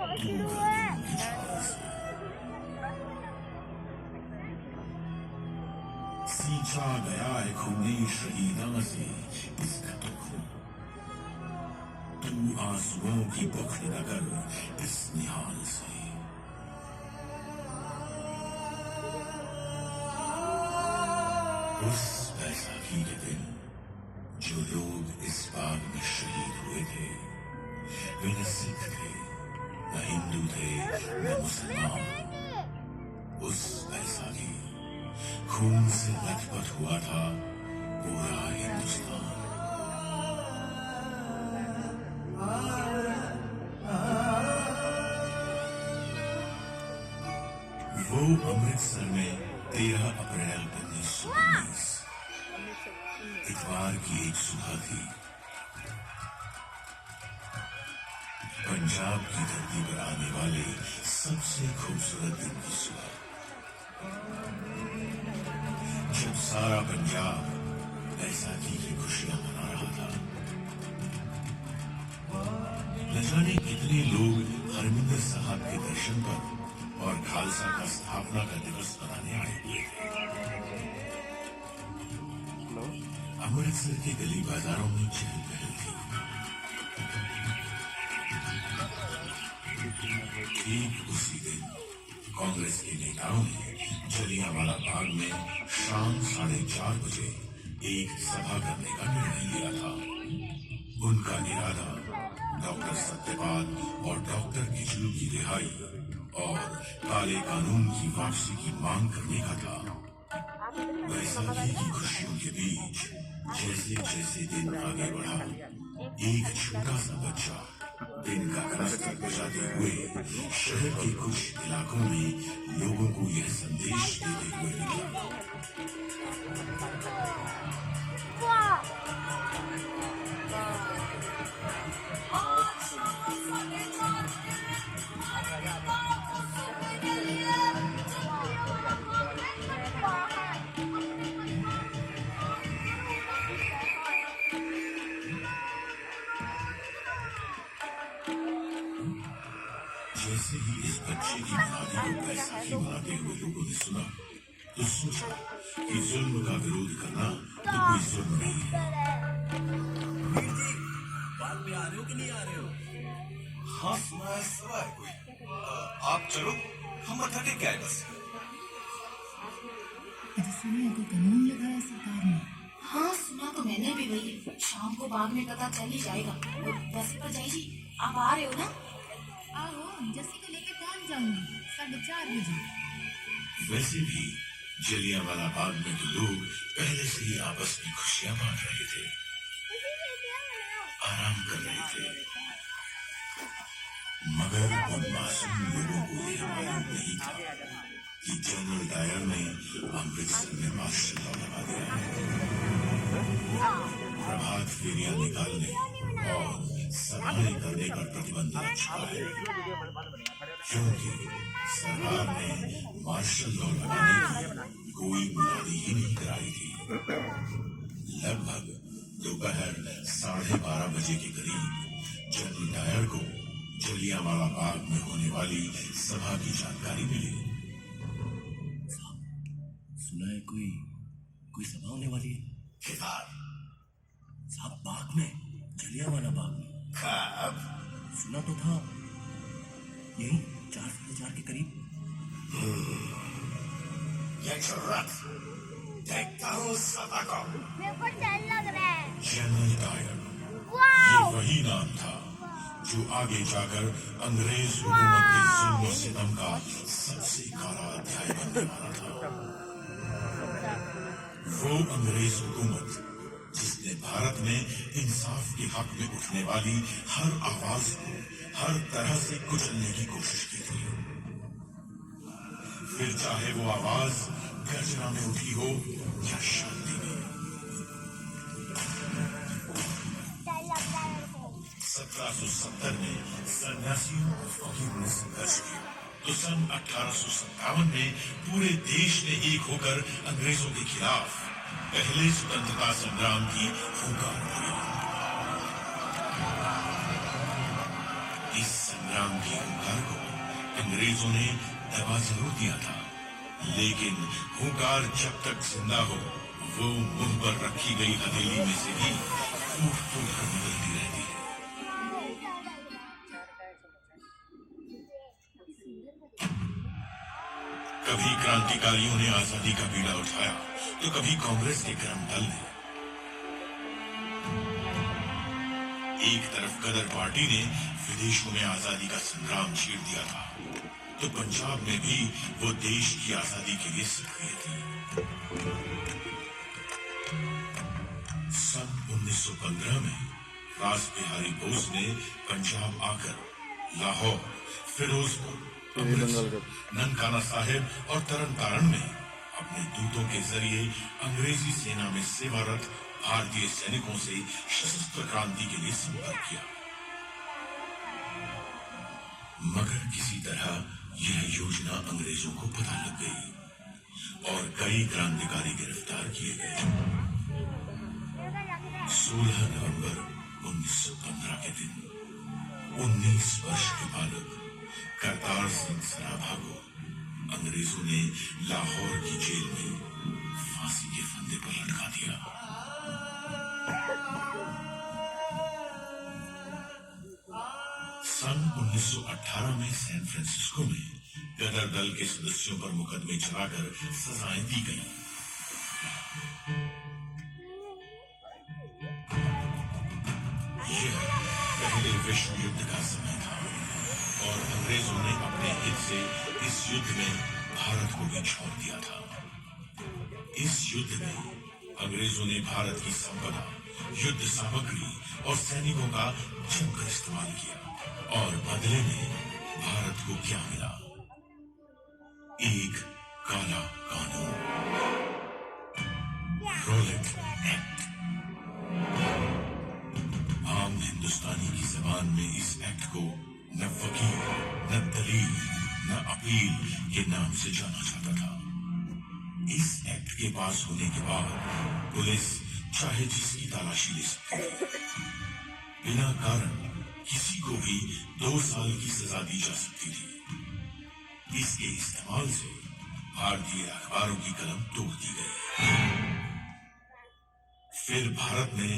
तू गर्दन की झाल से सींचा गया है खूने शहीदां से इसका तो खून। तू आंसुओं की बुख न कर इस निहाल से। उस बैसाखी के दिन जो लोग इस बाग में शहीद हुए थे, वे न सिख थे, न हिंदू थे, न मुसलमान। उस बैसाखी खून से लथपथ हुआ था पूरा हिंदुस्तान। वो अमृतसर में 13 अप्रैल 1919 इतवार की एक सुबह थी। पंजाब की धरती पर आने वाले सबसे खूबसूरत दिन की सुबह, जब सारा पंजाब बैसाखी की खुशियां मना रहा था। न जाने कितने लोग हरमिंदर साहब के दर्शन पर और खालसा का स्थापना का दिवस मनाने आए हुए थे। अमृतसर के गली बाजारों में चहल पहल थी। ठीक उसी दिन कांग्रेस के नेताओं ने जलियांवाला बाग में शाम 4:30 बजे एक सभा करने का निर्णय लिया था। उनका इरादा डॉक्टर सत्यपाल और डॉक्टर किचलू की रिहाई और काले कानून की वापसी की मांग करने का था। बैसाखी की खुशियों के बीच जैसे जैसे दिन आगे बढ़ा, एक छोटा सा बच्चा दिन का क्रस्तर बजाते हुए शहर के कुछ इलाकों में लोगों को यह संदेश देते हुए निकला। जैसे ही इस बच्चे की मिलादी को बैसाखी मनाते हुए लोगों ने सुना, तो सोचा कि जुल्म का विरोध करना तो कोई जुल्म नहीं है। बाग में आ रहे हो कि नहीं आ रहे हो? हाँ सुना है, सवा है कोई। आप चलो, हम थके क्या है बस। सुनिए कोई कानून लगाया सरकार ने। हाँ सुना तो मैंने भी वही। शाम को बाग में पता चल ही जाएगा। वैसे तो जय जी आप आ रहे हो ना? आओ, जस्सी को लेके पहुंच जाऊंगी 4:30 बजे। वैसे भी जलियांवाला बाग में तो लोग पहले से ही आपस में खुशियां बांट रहे थे, आराम कर रहे थे। मगर उन मासूम लोगों को यह मालूम नहीं था कि जनरल डायर ने अमृतसर में मार्शल लॉ लगा दिया है। प्रभात फेरियां निकालने और सभाएं करने पर प्रतिबंध लग चुका है, क्योंकि सरकार ने मार्शल लॉ लगाने की कोई मुनादी ही नहीं कराई थी। लगभग दोपहर 12:30 बजे के करीब जनरल डायर को जलियांवाला बाग में होने वाली सभा की जानकारी मिली। सुना है कोई सभा होने वाली है। किधर? साहब बाग में, जलियांवाला बाग में। कब? सुना तो था यही 4:30 के करीब। ये जुर्रत, देखता हूँ सभा को। मेरे को डर लग रहा है। जनरल डायर, ये वही नाम था जो आगे जाकर अंग्रेज हुकूमत के जुल्म और सितम का सबसे काला अध्याय बनने वाला था। वो अंग्रेज हुकूमत जिसने भारत में इंसाफ के हक में उठने वाली हर आवाज को हर तरह से कुचलने की कोशिश की थी। फिर चाहे वो आवाज गर्जना में उठी हो या शांति में। 1770 में सन्यासियों और फकीरों ने संघर्ष किया, तो सन 1857 में पूरे देश ने एक होकर अंग्रेजों के खिलाफ पहले स्वतंत्रता संग्राम की हुंकार भरी। इस संग्राम की हुंकार अंग्रेजों ने दबा जरूर दिया था, लेकिन हुंकार जब तक जिंदा हो वो मुंह पर रखी गई हथेली में से भी फूट फूट कर निकलती रहती है। कभी क्रांतिकारियों ने आजादी का बीड़ा उठाया तो कभी कांग्रेस के गर्म दल ने। एक तरफ गदर पार्टी ने विदेशों में आजादी का संग्राम छेड़ दिया था, तो पंजाब में भी वो देश की आजादी के लिए सक्रिय थी। सन 1915 में रासबिहारी बोस ने पंजाब आकर लाहौर, फिरोजपुर, अमृतसर, ननकाना साहिब और तरन तारण में अपने दूतों के जरिए अंग्रेजी सेना में सेवारत भारतीय सैनिकों से सशस्त्र क्रांति के लिए संपर्क किया, मगर किसी तरह यह योजना अंग्रेजों को पता लग गई और कई क्रांतिकारी गिरफ्तार किए गए। 16 नवंबर 1915 के दिन 19 वर्ष के बालक करतार सिंह सराभा को अंग्रेजों ने लाहौर की जेल में फांसी के फंदे पर लटका दिया। सन 1918 में सैन फ्रांसिस्को में गदर दल के सदस्यों पर मुकदमे चलाकर सजाएं दी गई। यह पहले विश्व युद्ध का समय था और अंग्रेजों ने अपने हित से इस युद्ध में भारत को भी छोड़ दिया था। इस युद्ध में अंग्रेजों ने भारत की संपदा, युद्ध सामग्री और सैनिकों का जमकर इस्तेमाल किया और बदले में भारत को क्या मिला? एक काला कानून, रोलेट एक्ट। आम हिंदुस्तानी की जबान में इस एक्ट को न वकील, न दलील, न अपील के नाम से जाना जाता था। इस एक्ट के पास होने के बाद पुलिस चाहे जिसकी तलाशी ले सकती थी। बिना कारण किसी को भी 2 साल की सजा दी जा सकती थी। इसके इस्तेमाल से भारतीय अखबारों की कलम तोड़ दी गई। फिर भारत ने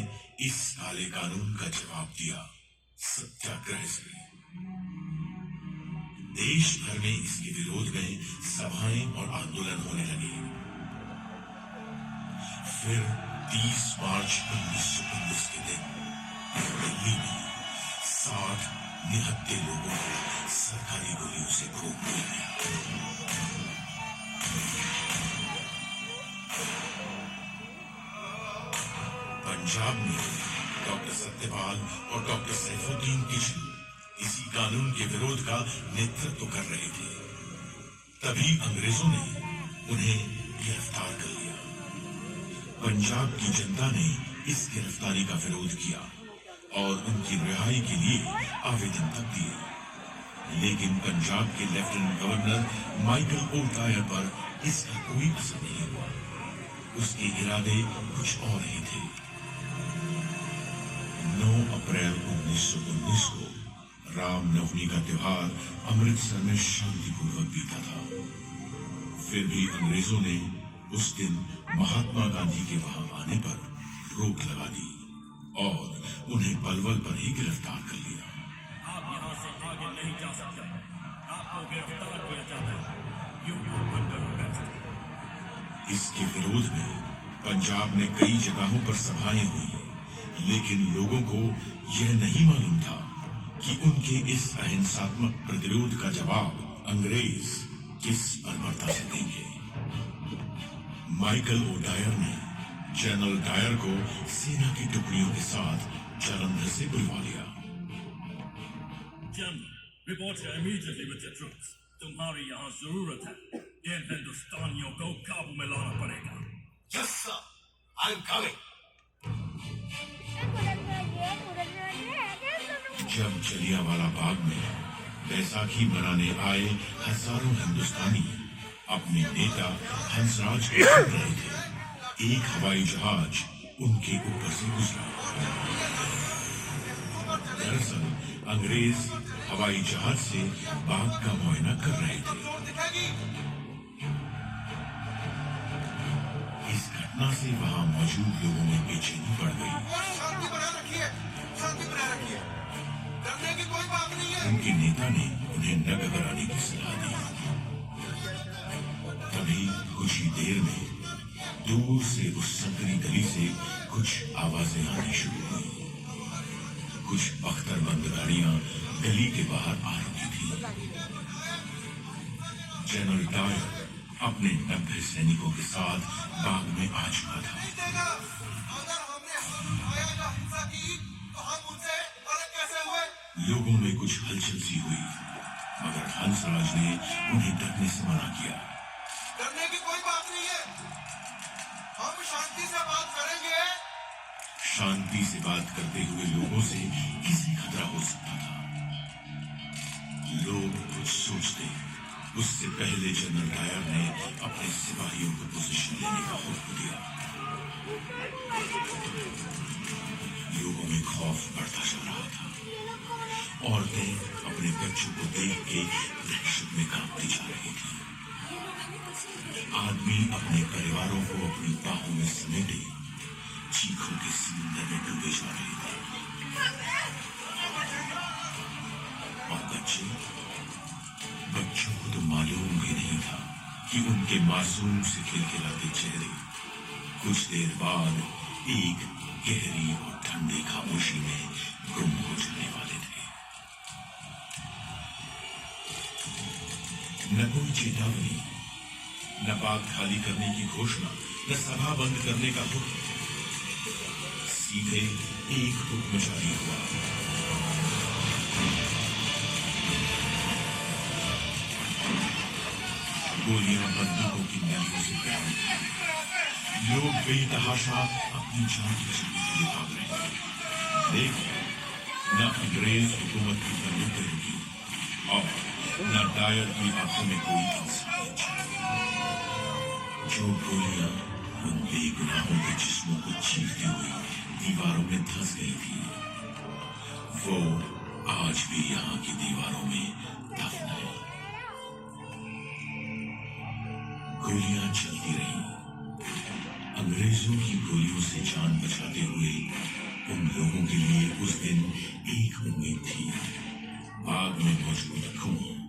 इस काले कानून का जवाब दिया सत्याग्रह से। देश भर में इसके विरोध में सभाएं और आंदोलन होने लगे। फिर 30 मार्च 1919 के दिन दिल्ली में 60 निहत्थे लोगों को सरकारी गोलियों से घूम दिया गया। पंजाब में डॉक्टर सत्यपाल और डॉक्टर सैफुद्दीन किशन इसी कानून के विरोध का नेतृत्व कर रहे थे। तभी अंग्रेजों ने उन्हें गिरफ्तार कर लिया। पंजाब की जनता ने इस गिरफ्तारी का विरोध किया और उनकी रिहाई के लिए आवेदन तक दिए, लेकिन पंजाब के lieutenant governor Michael O Dwyer पर इसका कोई असर नहीं हुआ। उसके इरादे कुछ और ही थे। 9 अप्रैल 1919 को रामनवमी का त्योहार अमृतसर में शांतिपूर्वक बीता था। फिर भी अंग्रेजों ने उस दिन महात्मा गांधी के वहां आने पर रोक लगा दी और उन्हें पलवल पर ही गिरफ्तार कर लिया। आप यहाँ से आगे नहीं जा सकते, आपको गिरफ्तार किया जाता है। You are under arrest। इसके विरोध में पंजाब में कई जगहों पर सभाएं हुई, लेकिन लोगों को यह नहीं मालूम था कि उनके इस अहिंसात्मक प्रतिरोध का जवाब अंग्रेज किस बर्बरता से देंगे। माइकल ओ डायर ने जनरल डायर को सेना की टुकड़ियों के साथ जालंधर से बुलवा लिया। General, report here immediately with your troops। तुम्हारी यहाँ जरूरत है। इन हिंदुस्तानियों को काबू में लाना पड़ेगा। Yes, sir. I'm coming. जब जलियांवाला बाग में बैसाखी मनाने आए हजारों हिंदुस्तानी अपने नेता हंसराज को सुन रहे थे, एक हवाई जहाज उनके ऊपर से गुजरा। दरअसल अंग्रेज हवाई जहाज से बाग का मुआयना कर रहे थे। जोर दिखाएगी। इस घटना से वहां मौजूद लोगों में बेचैनी बढ़ गई। शांति बनाए रखिए, शांति बनाए रखिए, डरने की कोई बात नहीं है। उनके नेता ने उन्हें न घबराने की सलाह दी। तभी कुछ ही देर में दूर से उस संकरी गली से कुछ आवाजें आनी शुरू हुई। कुछ अख्तरबंद गाड़ियां गली के बाहर आ रही थी। जनरल डायर अपने 90 सैनिकों के साथ बाग में आ चुका था। अगर हमने आया हिंसा की तो हम उनसे अलग कैसे हुए? लोगों में कुछ हलचल सी हुई, मगर हंसराज ने उन्हें डरने से मना किया। डरने की कोई बात नहीं है, हम शांति से बात करेंगे। शांति से बात करते हुए लोगों से किसी खतरा हो सकता था। लोग कुछ सोचते, उससे पहले जनरल डायर ने अपने सिपाहियों को पोजीशन लेने का हुक्म दिया। लोगों में खौफ बढ़ता चल रहा था। औरतें अपने बच्चों को देख के दहशत में कांपती जा रही थी। आदमी अपने परिवारों को अपनी बाहों में समेटे चीखों के समंदर में डूबे जा रहे थे। और बच्चों को तो मालूम भी नहीं था कि उनके मासूम से खिलखिलाते चेहरे कुछ देर बाद एक गहरी और ठंडी खामोशी में गुम हो जाने वाले थे। न कोई चेतावनी, न बात खाली करने की घोषणा, न सभा बंद करने का हुक्म। सीधे एक हुक्म जारी हुआ। गोलियां बंदूकों की नलियों से बह रही। लोग बेतहाशा अपनी जान बचाने के लिए भाग रहे थे। लेकिन न अंग्रेज हुकूमत की बंदूकें रुकी और न डायर की आंखों में कोई इंसानियत छाई। जो गोलियां उन बेगुनाहों के जिस्मों को चीरती हुई दीवारों में धंस गई थी, वो आज भी यहाँ की दीवारों में दफन है। गोलियां चलती रही। अंग्रेजों की गोलियों से जान बचाते हुए उन लोगों के लिए उस दिन एक उम्मीद थी, बाग में मौजूद कुआं।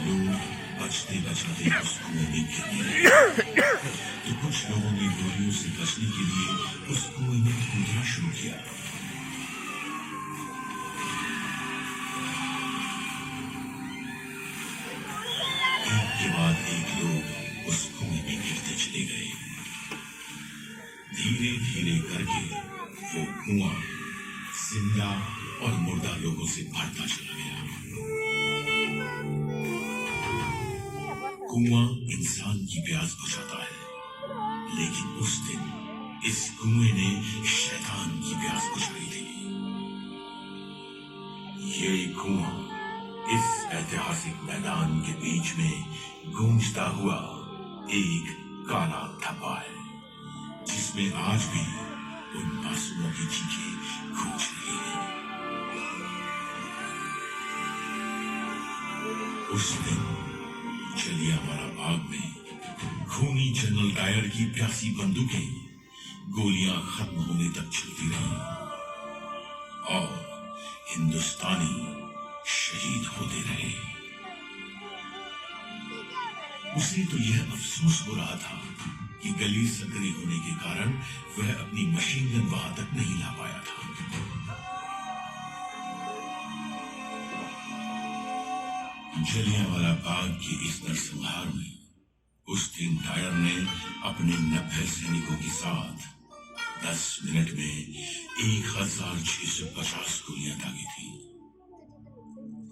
लोग बचते बचाते उस कुएं में गिरने तो कुछ लोगों ने गोलियों से बचने के लिए उस कुएं में कूदना शुरू किया। एक के बाद एक लोग उस कुएं में गिरते चले गए। धीरे धीरे करके वो कुआं जिंदा और मुर्दा लोगों से भरता चला गया। कुआं इंसान की प्यास बुझाता है, लेकिन उस दिन इस कुएं ने शैतान की प्यास बुझाई थी। ये कुआं इस ऐतिहासिक मैदान के बीच में गूंजता हुआ एक काला धब्बा है, जिसमें आज भी उन मासूमों की चीखें गूंज रही हैं। उस दिन जलियांवाला बाग में खूनी जनरल डायर की प्यासी बंदूकें गोलियां खत्म होने तक चलती रहीं और हिंदुस्तानी शहीद होते रहे। उसे तो यह अफसोस हो रहा था कि गली संकरी होने के कारण वह अपनी मशीन गन वहां तक नहीं ला पाया था। जलियांवाला बाग के इस नरसंहार में उस दिन डायर ने अपने 90 सैनिकों के साथ 10 मिनट में 1650 गोलियां दागी थी,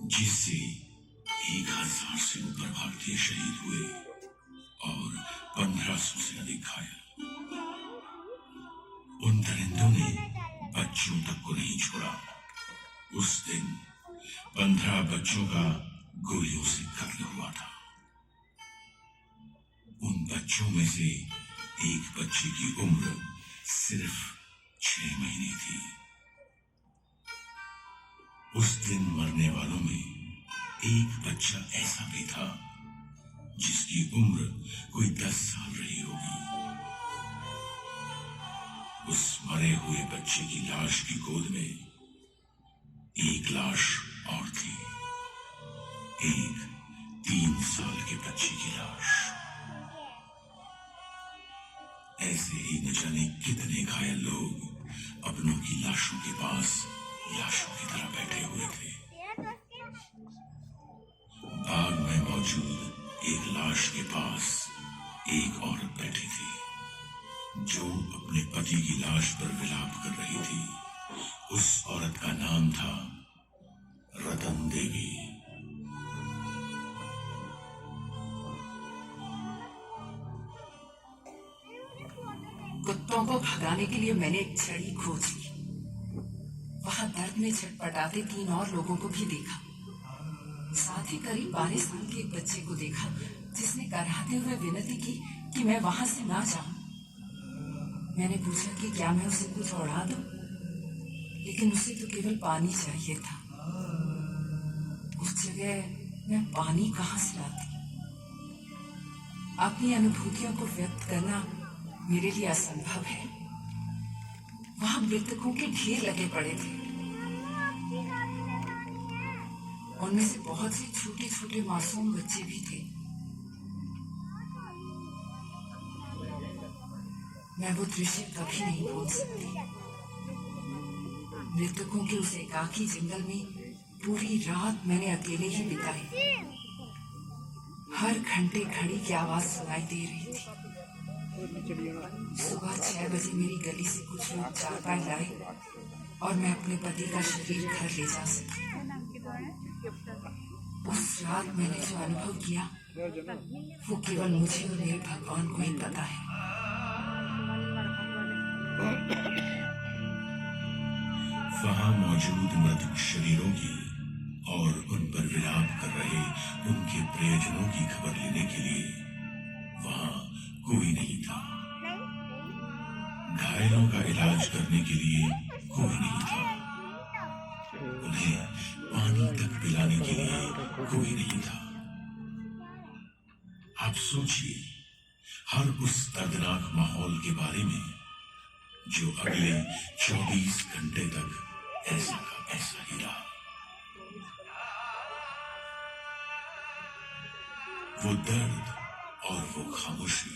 जिससे 1000 से ऊपर भारतीय शहीद हुए और 1500 से अधिक घायल। उन दरिंदों ने बच्चों तक को नहीं छोड़ा। उस दिन 15 बच्चों का गोलियों से कत्ल हुआ था। उन बच्चों में से एक बच्चे की उम्र सिर्फ 6 महीने थी। उस दिन मरने वालों में एक बच्चा ऐसा भी था जिसकी उम्र कोई 10 साल रही होगी। उस मरे हुए बच्चे की लाश की गोद में एक लाश और थी, एक 3 साल के बच्चे की लाश। ऐसे ही न जाने कितने घायल लोग अपनों की लाशों के पास लाशों की तरह बैठे हुए थे। बाग में मौजूद एक लाश के पास एक औरत बैठी थी जो अपने पति की लाश पर विलाप कर रही थी। उस औरत का नाम था रतन देवी। कुत्तों को भगाने के लिए मैंने एक छड़ी खोजी। वहां दर्द में छटपटाते 3 और लोगों को भी देखा। साथ ही करीब 12 साल के एक बच्चे को देखा जिसने कराहते हुए विनती की कि मैं वहां से ना जाऊं। मैंने पूछा कि क्या मैं उसे कुछ उड़ा दूं, लेकिन उसे तो केवल पानी चाहिए था। उस जगह मैं पानी कहां से लाती? अपनी अनुभूतियों को व्यक्त करना मेरे लिए असंभव है। वहां मृतकों के ढेर लगे पड़े थे। उनमें से बहुत से छोटे छोटे मासूम बच्चे भी थे। मैं वो दृश्य कभी नहीं भूल सकती। मृतकों के उस एकाकी जंगल में पूरी रात मैंने अकेले ही बिताई। हर घंटे घड़ी की आवाज सुनाई दे रही थी। सुबह 6 बजे मेरी गली से कुछ लोग चारपाई लाए और मैं अपने पति का शरीर घर ले जा सकी। उस रात मैंने जो अनुभव किया वो केवल मुझे और मेरे भगवान को ही पता है। वहां मौजूद मृत शरीरों की और उन पर विलाप कर रहे उनके प्रियजनों की खबर लेने के लिए वहां कोई नहीं था। घायलों का इलाज करने के लिए कोई नहीं था। उन्हें पानी तक पिलाने के लिए कोई नहीं था। आप सोचिए हर उस दर्दनाक माहौल के बारे में जो अगले 24 घंटे तक ऐसा का ऐसा ही रहा। वो दर्द और वो खामोशी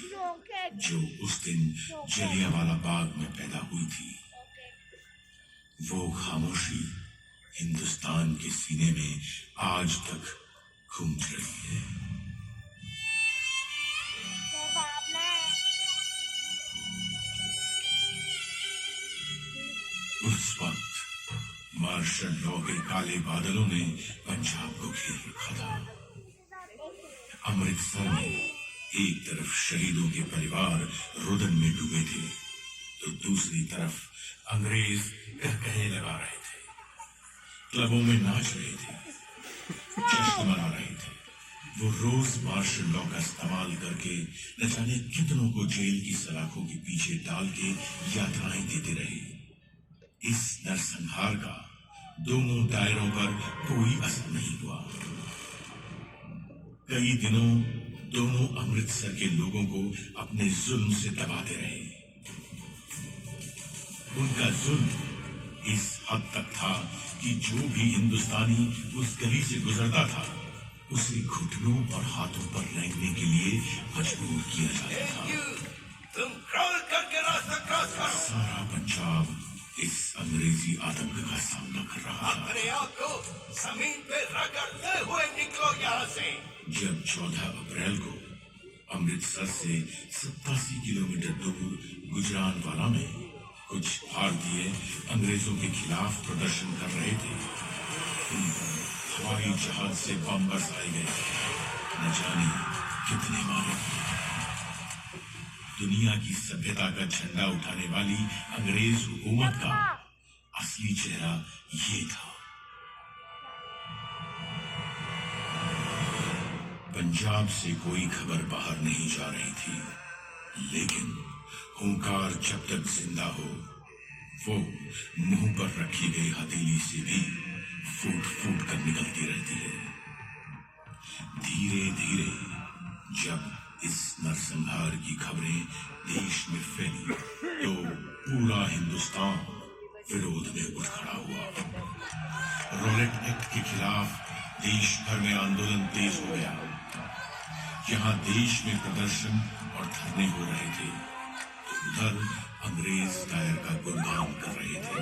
जो उस दिन जलियांवाला बाग में पैदा हुई थी, वो खामोशी हिंदुस्तान के सीने में आज तक गूंज रही है। उस वक्त मार्शल लॉ के काले बादलों ने पंजाब को घेर रखा था। अमृतसर में एक तरफ शहीदों के परिवार रुदन में डूबे थे तो दूसरी तरफ अंग्रेज कहकहे लगा रहे थे, क्लबों में नाच रहे थे, जश्न मना रहे थे। वो रोज मार्शल लॉ का इस्तेमाल करके न जाने कितनों को जेल की सलाखों के पीछे डाल के यातनाएं देते रहे। इस नरसंहार का दोनों दायरों पर कोई असर नहीं हुआ। कई दिनों दोनों अमृतसर के लोगों को अपने जुल्म से दबाते रहे। उनका जुल्म इस हद तक था कि जो भी हिंदुस्तानी उस गली से गुजरता था उसे घुटनों और हाथों पर रेंगने के लिए मजबूर किया जाता था। तुम क्रॉल करके रास्ता क्रॉस करो। सारा पंजाब इस अंग्रेजी आतंक का सामना कर रहा था। अपने आप को जमीन पे रगड़ते हुए निकलो यहाँ से। जब 14 अप्रैल को अमृतसर से 87 किलोमीटर दूर गुजरानवाला में कुछ भारतीय अंग्रेजों के खिलाफ प्रदर्शन कर रहे थे, उन पर हवाई जहाज से बम बरसाए गए। न जाने कितने मारे। दुनिया की सभ्यता का झंडा उठाने वाली अंग्रेज हुकूमत का असली चेहरा ये था। पंजाब से कोई खबर बाहर नहीं जा रही थी, लेकिन हुंकार जब तक जिंदा हो वो मुंह पर रखी गई हथेली से भी फूट फूट कर निकलती रहती है। धीरे धीरे जब इस नरसंहार की खबरें देश में फैली तो पूरा हिंदुस्तान विरोध में उठ खड़ा हुआ। रॉलेट एक्ट के खिलाफ देश भर में आंदोलन तेज हो गया। जहां देश में प्रदर्शन और धरने हो रहे थे तो उधर अंग्रेज डायर का गुणगान कर रहे थे।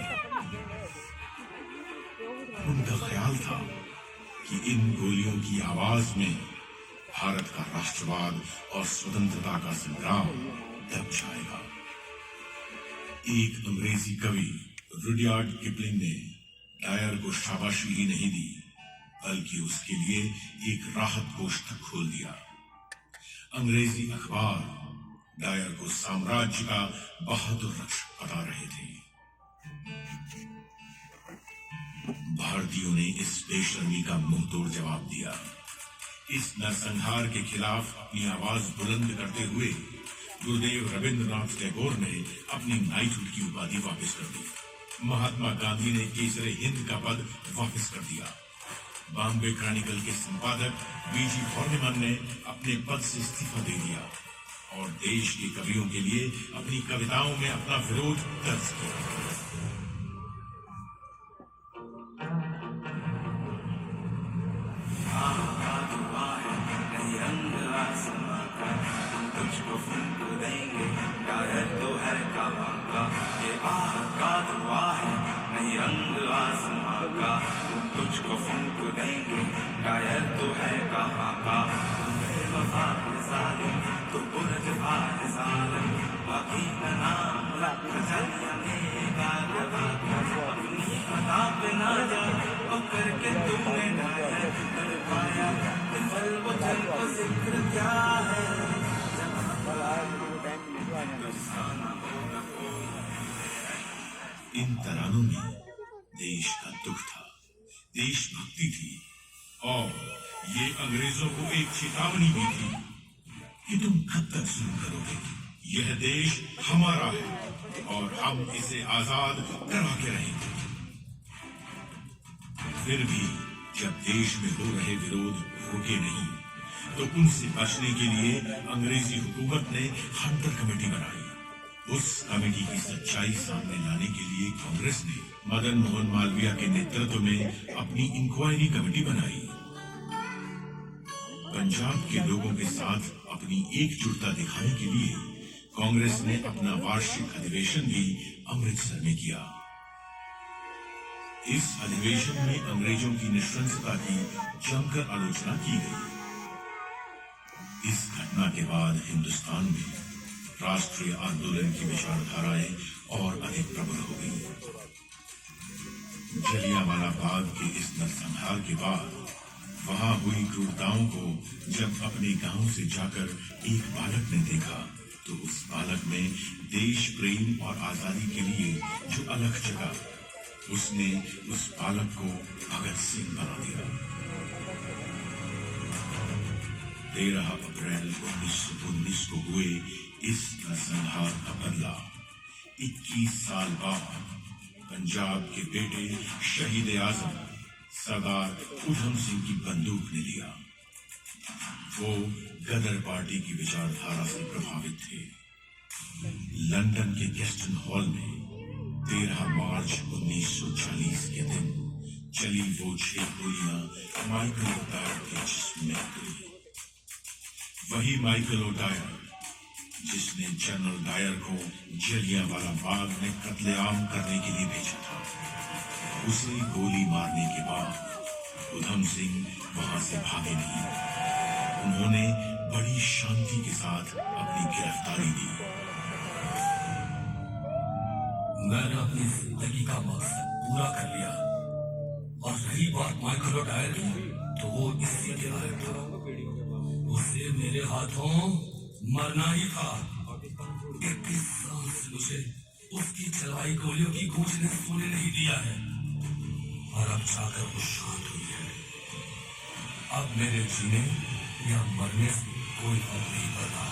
उनका ख्याल था कि इन गोलियों की आवाज में भारत का राष्ट्रवाद और स्वतंत्रता का संग्राम दब जाएगा। एक अंग्रेजी कवि रुडयार्ड किपलिंग ने डायर को शाबाशी ही नहीं दी बल्कि उसके लिए एक राहत कोष तक खोल दिया। अंग्रेजी अखबार डायर को साम्राज्य का बहादुर रक्षक बता रहे थे। भारतीयों ने इस बेशर्मी का मुंह तोड़ जवाब दिया। इस नरसंहार के खिलाफ अपनी आवाज बुलंद करते हुए गुरुदेव रविंद्रनाथ टैगोर ने अपनी नाइटहुड की उपाधि वापस कर दी। महात्मा गांधी ने केसरे हिंद का पद वापस कर दिया। बॉम्बे क्रॉनिकल के संपादक वीजी हॉर्निमन ने अपने पद से इस्तीफा दे दिया और देश के कवियों के लिए अपनी कविताओं में अपना विरोध दर्ज किया। तुझको फूंक देंगे डायर तो है कहाँ का तो बुरज बाकी का नाम रख अपनी अदा पे ना जा करके तुमने पाया वो चल को जिक्र क्या है। इन तरानों में देश का दुख था, देशभक्ति थी और ये अंग्रेजों को एक चेतावनी भी थी कि तुम कब तक जुल्म करोगे। यह देश हमारा है और हम इसे आजाद करा के रहेंगे। फिर भी जब देश में हो रहे विरोध रुके नहीं तो उनसे बचने के लिए अंग्रेजी हुकूमत ने हंटर कमेटी बनाई। उस कमेटी की सच्चाई सामने लाने के लिए कांग्रेस ने मदन मोहन मालवीय के नेतृत्व में अपनी इंक्वायरी कमेटी बनाई। पंजाब के लोगों के साथ अपनी एकजुटता दिखाने के लिए कांग्रेस ने अपना वार्षिक अधिवेशन भी अमृतसर में किया। इस अधिवेशन में अंग्रेजों की निशंसता की जमकर आलोचना की गई। इस घटना के बाद हिंदुस्तान में राष्ट्रीय आंदोलन की विचारधाराएं और अधिक प्रबल हो गई। जलियांवाला बाग के इस नरसंहार के बाद वहां हुई क्रूरताओं को जब अपने गांव से जाकर एक बालक ने देखा तो उस बालक में देश प्रेम और आजादी के लिए जो अलख जगा, उसने उस बालक को भगत सिंह बना दिया। 13 अप्रैल 1919 को हुए इस नरसंहार का बदला 21 साल बाद पंजाब के बेटे शहीद आजम सरदार उधम सिंह की बंदूक ने लिया। वो गदर पार्टी की विचारधारा से प्रभावित थे। लंदन के गेस्टन हॉल में 13 मार्च 1940 के दिन चली वो 6 गोलियां माइकल ओडायर के जिस्म में गई। वही माइकल ओडायर जिसने जनरल डायर को जलियांवाला बाग में कत्लेआम करने के लिए भेजा था। उसे गोली मारने के बाद उधम सिंह वहां से भागे नहीं। उन्होंने बड़ी शांति के साथ अपनी गिरफ्तारी दी। मैंने अपनी जिंदगी का मकसद पूरा कर लिया और रही बात माइकल ओडायर की तो वो इसी के लायक था। उसे मेरे हाथों मरना ही था। 21 साल से मुझे उसकी चलाई गोलियों की गूंज ने सोने नहीं दिया है और अब जाकर वो शांत हुई है। अब मेरे जीने या मरने से कोई फर्क नहीं पड़ता।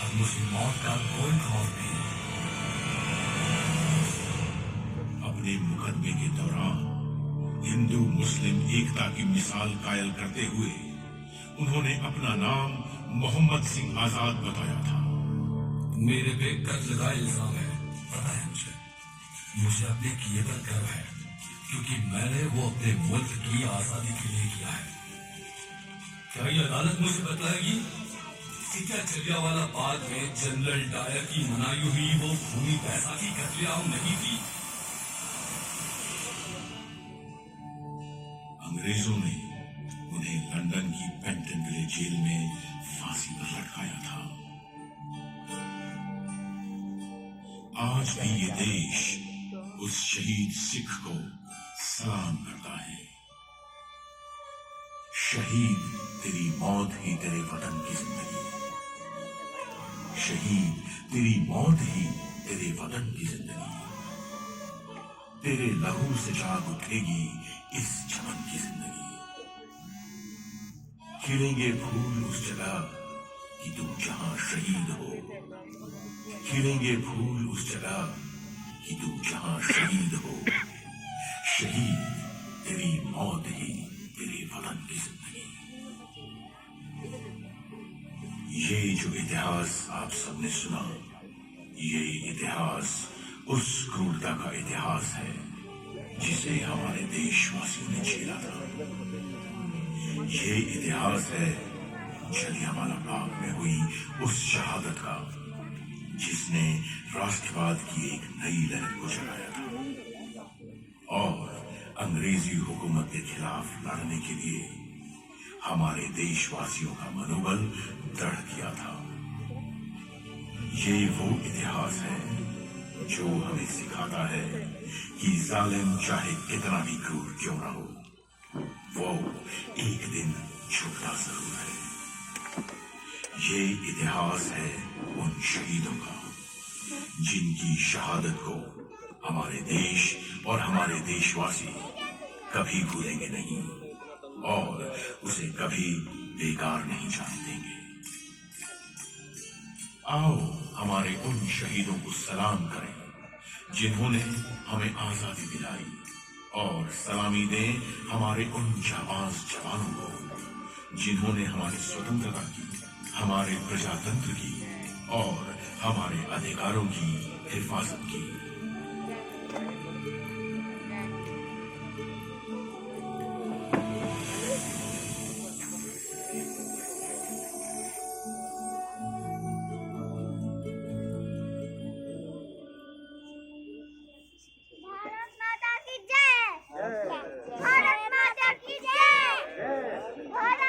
अब मुझे मौत का कोई खौफ नहीं। अपने मुकदमे के दौरान हिंदू मुस्लिम एकता की मिसाल कायल करते हुए उन्होंने अपना नाम मोहम्मद सिंह आजाद बताया था। मेरे पे कत्ल का इल्जाम है, पता है मुझे अपने किए पर गर्व है, क्योंकि मैंने वो अपने मुल्क की आजादी के लिए किया है। क्या ये अदालत मुझे बताएगी कि क्या जलियांवाला बाग में जनरल डायर की मनाई हुई वो भूमि पैसा की कत्लेआम नहीं थी? अंग्रेजों ने उन्हें लंदन की पेंटनविले जेल में फांसी पर लटकाया था। आज भी ये देश उस शहीद सिख को सलाम करता है। शहीद तेरी मौत ही तेरे वतन की जिंदगी, शहीद तेरी मौत ही तेरे वतन की जिंदगी, तेरे लहू से जाग उठेगी इस चमन की जिंदगी। खिलेंगे फूल उस जगह कि तुम जहां शहीद हो, खिलेंगे फूल उस जगह कि तुम जहां शहीद हो। शहीद तेरी मौत ही तेरे वतन की जिंदगी। ये जो इतिहास आप सबने सुना, ये इतिहास उस क्रूरता का इतिहास है जिसे हमारे देशवासियों ने झेला था। ये इतिहास है जलियांवाला बाग में हुई उस शहादत का जिसने राष्ट्रवाद की एक नई लहर को जगाया था और अंग्रेजी हुकूमत के खिलाफ लड़ने के लिए हमारे देशवासियों का मनोबल दृढ़ किया था। ये वो इतिहास है जो हमें सिखाता है कि जालिम चाहे कितना भी क्रूर क्यों ना हो, वो एक दिन झुकता जरूर है। ये इतिहास है उन शहीदों का जिनकी शहादत को हमारे देश और हमारे देशवासी कभी भूलेंगे नहीं और उसे कभी बेकार नहीं जाने देंगे। आओ हमारे उन शहीदों को सलाम करें जिन्होंने हमें आजादी दिलाई और सलामी दें हमारे उन जाबाज जवानों को जिन्होंने हमारी स्वतंत्रता की, हमारे प्रजातंत्र की और हमारे अधिकारों की हिफाजत की।